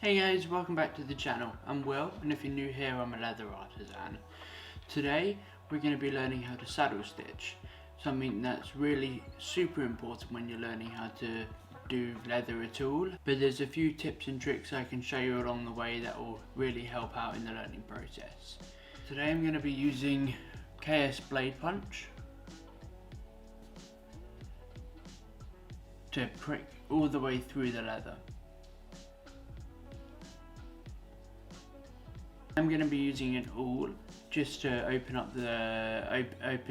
Hey guys, welcome back to the channel. I'm Will, and if you're new here, I'm a leather artisan. Today, we're going to be learning how to saddle stitch, something that's really super important when you're learning how to do leather at all. But there's a few tips and tricks I can show you along the way that will really help out in the learning process. Today I'm going to be using KS blade punch to prick all the way through the leather. I'm going to be using an awl just to open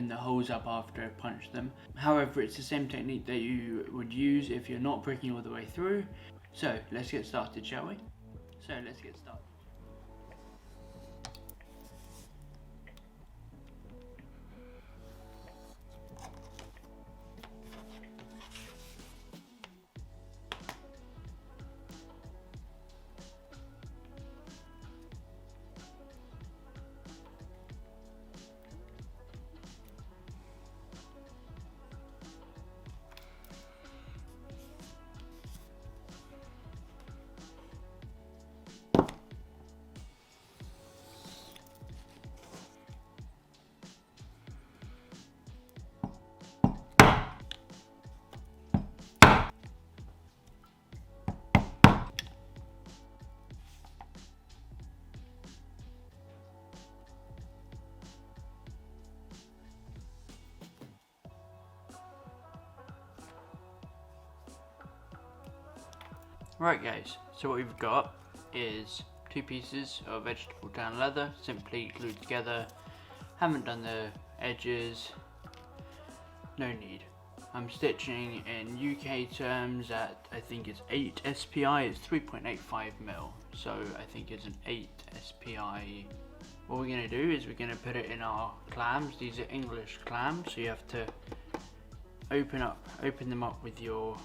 the holes up after I punch them. However, it's the same technique that you would use if you're not pricking all the way through. So let's get started, shall we? Right guys, so what we've got is two pieces of vegetable tan leather, simply glued together. Haven't done the edges, no need. I'm stitching in UK terms at, I think it's 8 SPI, it's 3.85 mil, so I think it's an 8 SPI. What we're going to do is we're going to put it in our clams. These are English clams, so you have to open them up with your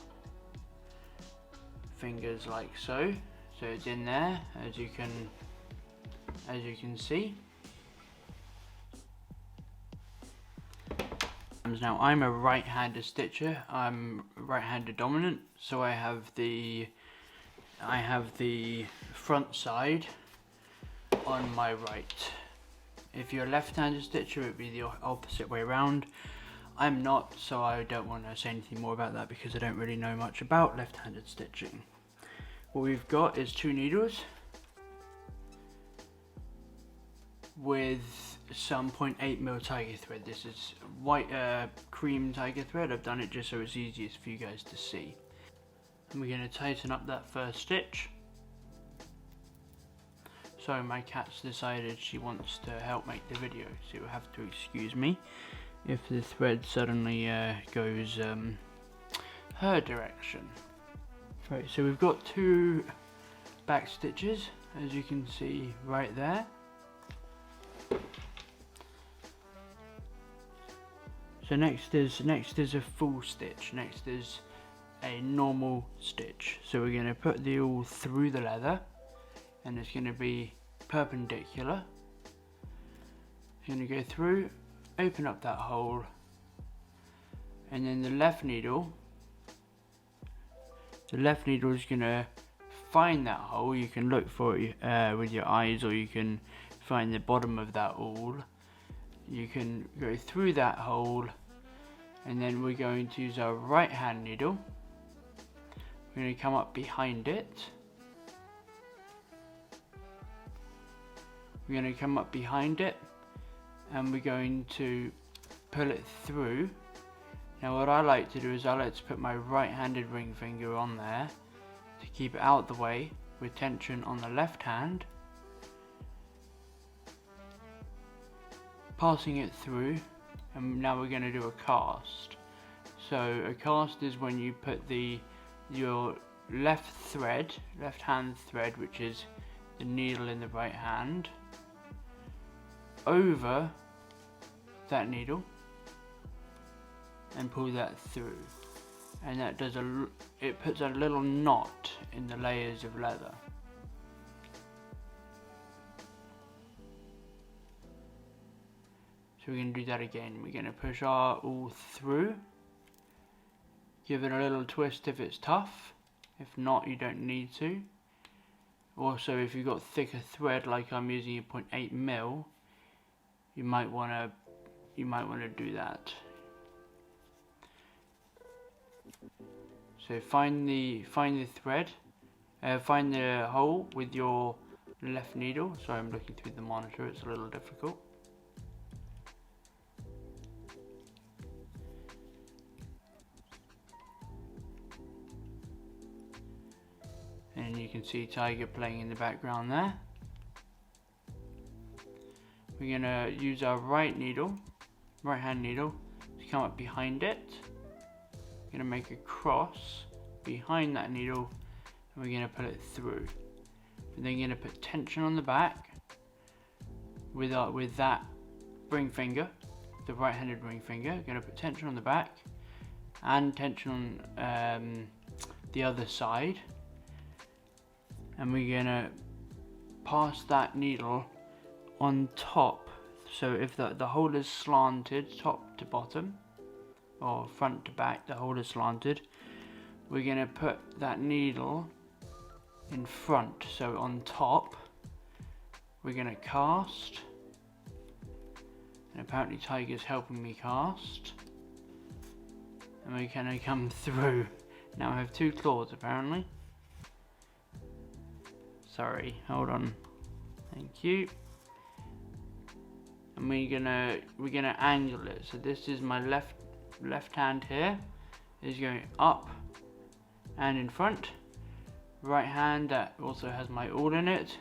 fingers like so. So it's in there, as you can see. Now I'm a right-handed stitcher. I'm right-handed dominant, so I have the front side on my right. If you're a left-handed stitcher, it would be the opposite way around. I'm not, so I don't want to say anything more about that because I don't really know much about left-handed stitching. What we've got is 2 needles with some 0.8 mil tiger thread. This is white cream tiger thread. I've done it just so it's easiest for you guys to see. And we're going to tighten up that first stitch. Sorry, my cat's decided she wants to help make the video, so you'll have to excuse me if the thread suddenly goes her direction. Right, so we've got 2 back stitches, as you can see right there. So next is a full stitch. Next is a normal stitch. So we're going to put the awl through the leather, and it's going to be perpendicular. It's going to go through, open up that hole, and then the left needle is going to find that hole. You can look for it with your eyes, or you can find the bottom of that awl. You can go through that hole, and then we're going to use our right hand needle. We're going to come up behind it. We're going to come up behind it, and we're going to pull it through. Now what I like to do is I like to put my right-handed ring finger on there to keep it out of the way with tension on the left hand, passing it through, and now we're going to do a cast. So a cast is when you put your left hand thread, which is the needle in the right hand, over that needle and pull that through, and that it puts a little knot in the layers of leather. So we're going to do that again. We're going to push our awl through, give it a little twist if it's tough. If not, you don't need to. Also, if you've got thicker thread like I'm using a 0.8 mil, you might want to do that. So find the thread, find the hole with your left needle. Sorry, I'm looking through the monitor, it's a little difficult. And you can see Tiger playing in the background there. We're going to use our right hand needle, to come up behind it. We're going to make a cross behind that needle, and we're going to put it through. And then you're going to put tension on the back with that ring finger, the right-handed ring finger. You're going to put tension on the back and tension on the other side. And we're going to pass that needle on top. So if the hole is slanted top to bottom, or front to back, the hole is slanted, we're going to put that needle in front. So on top, we're going to cast. And apparently Tiger's helping me cast. And we're going to come through. Now I have 2 claws apparently. Sorry, hold on. Thank you. And we're gonna angle it. So this is my left hand here is going up and in front. Right hand that also has my awl in it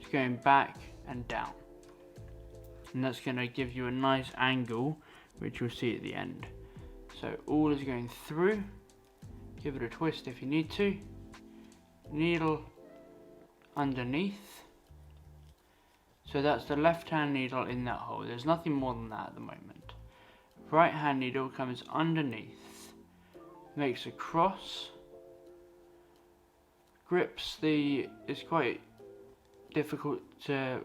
is going back and down. And that's gonna give you a nice angle, which you'll see at the end. So awl is going through. Give it a twist if you need to. Needle underneath. So that's the left hand needle in that hole. There's nothing more than that at the moment. Right hand needle comes underneath, makes a cross, grips it's quite difficult to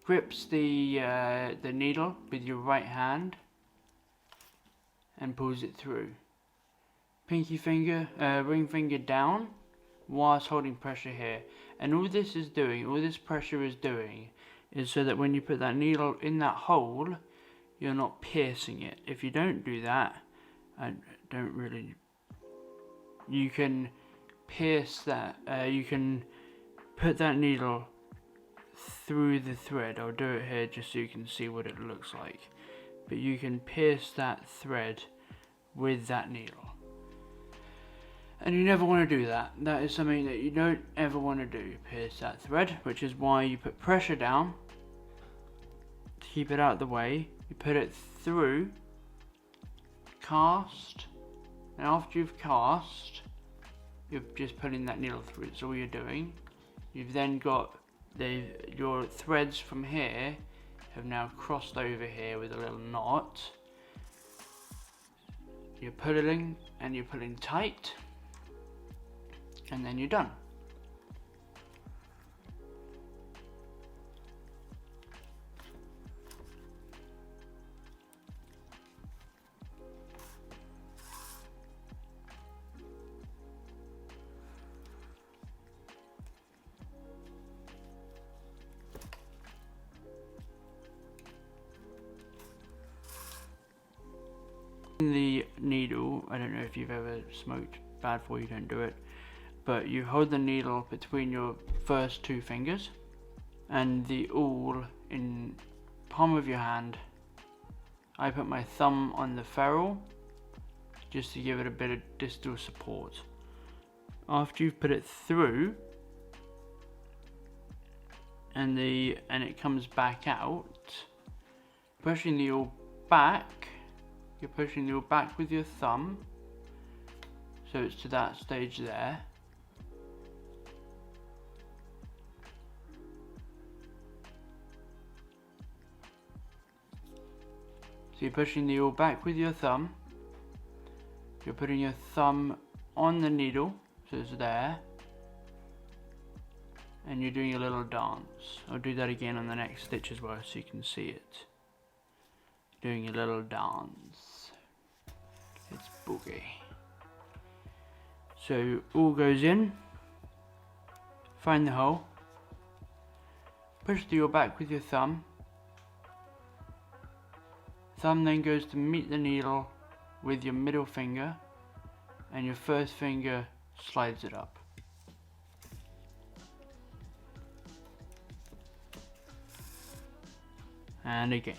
grips the needle with your right hand and pulls it through. Pinky finger, ring finger down whilst holding pressure here. And all this pressure is doing is so that when you put that needle in that hole, you're not piercing it. If you don't do that, you can pierce that, you can put that needle through the thread. I'll do it here just so you can see what it looks like. But you can pierce that thread with that needle. And you never want to do that. That is something that you don't ever want to do, pierce that thread, which is why you put pressure down to keep it out of the way. You put it through, cast, and after you've cast, you're just putting that needle through. That's all you're doing. You've then got your threads from here have now crossed over here with a little knot. You're pulling and you're pulling tight. And then you're done. The needle, I don't know if you've ever smoked, bad for you, don't do it. But you hold the needle between your first 2 fingers and the awl in palm of your hand. I put my thumb on the ferrule just to give it a bit of distal support. After you've put it through and it comes back out, pushing the awl back, you're pushing the awl back with your thumb, so it's to that stage there. So you're pushing the awl back with your thumb, you're putting your thumb on the needle, so it's there, and you're doing a little dance. I'll do that again on the next stitch as well so you can see it. Doing a little dance. It's boogie. So awl goes in, find the hole, push the yawl back with your thumb. Thumb then goes to meet the needle with your middle finger, and your first finger slides it up. And again,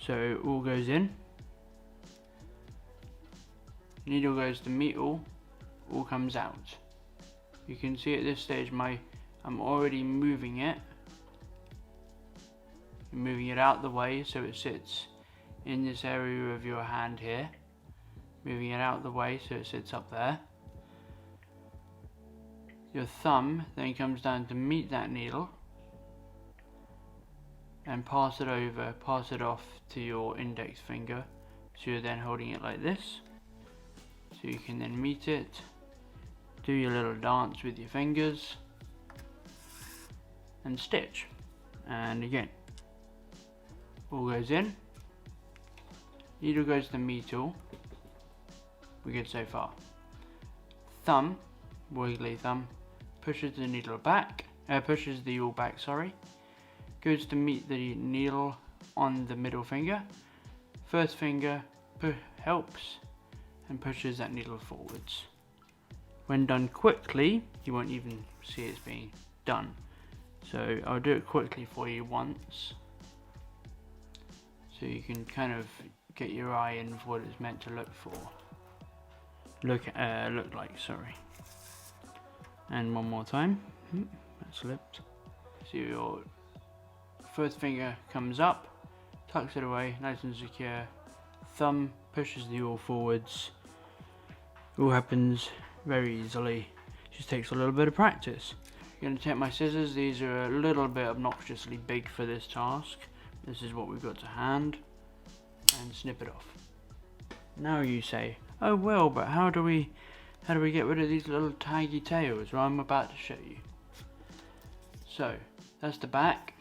so it all goes in, needle goes to meet all comes out. You can see at this stage I'm already moving it. I'm moving it out the way so it sits in this area of your hand here. Moving it out the way so it sits up there. Your thumb then comes down to meet that needle and pass it off to your index finger. So you're then holding it like this. So you can then meet it, do your little dance with your fingers, and stitch. And again, all goes in, needle goes to meet all. We're good so far. Thumb, wiggly thumb, pushes the needle back, pushes the yawl back, sorry. Goes to meet the needle on the middle finger. First finger helps and pushes that needle forwards. When done quickly, you won't even see it's being done. So I'll do it quickly for you once, so you can kind of get your eye in what it's meant to look for. Look like, sorry. And one more time. That slipped. So your first finger comes up, tucks it away, nice and secure. Thumb pushes the yawl forwards. All happens very easily. Just takes a little bit of practice. I'm going to take my scissors. These are a little bit obnoxiously big for this task. This is what we've got to hand, and snip it off. Now you say, oh well, but how do we get rid of these little taggy tails? Well, I'm about to show you. So that's the back,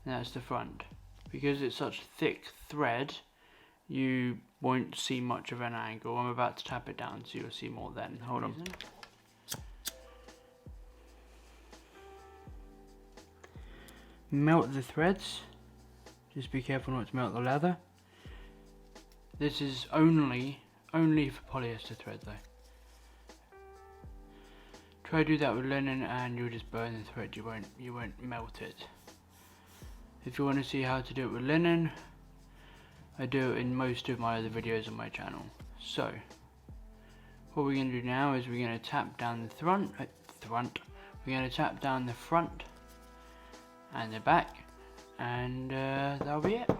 and that's the front. Because it's such thick thread, you won't see much of an angle. I'm about to tap it down so you'll see more then. Hold on. Melt the threads. Just be careful not to melt the leather. This is only for polyester thread though. Try to do that with linen and you'll just burn the thread, you won't melt it. If you want to see how to do it with linen, I do it in most of my other videos on my channel. So, what we're going to do now is we're going to tap down the front. We're going to tap down the front and the back, and that'll be it.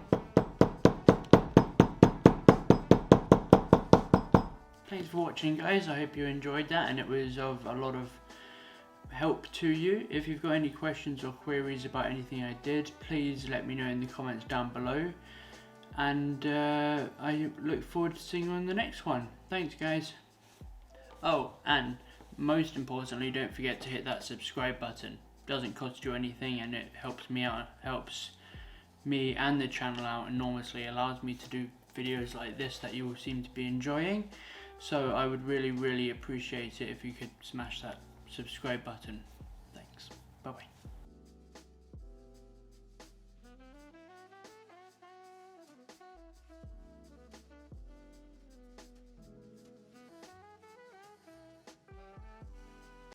Thanks for watching, guys. I hope you enjoyed that and it was of a lot of help to you. If you've got any questions or queries about anything I did, please let me know in the comments down below. And I look forward to seeing you on the next one. Thanks, guys. Oh, and most importantly, don't forget to hit that subscribe button. It doesn't cost you anything and it helps me out, helps me and the channel out enormously. It allows me to do videos like this that you all seem to be enjoying. So I would really appreciate it if you could smash that subscribe button. Thanks. Bye bye.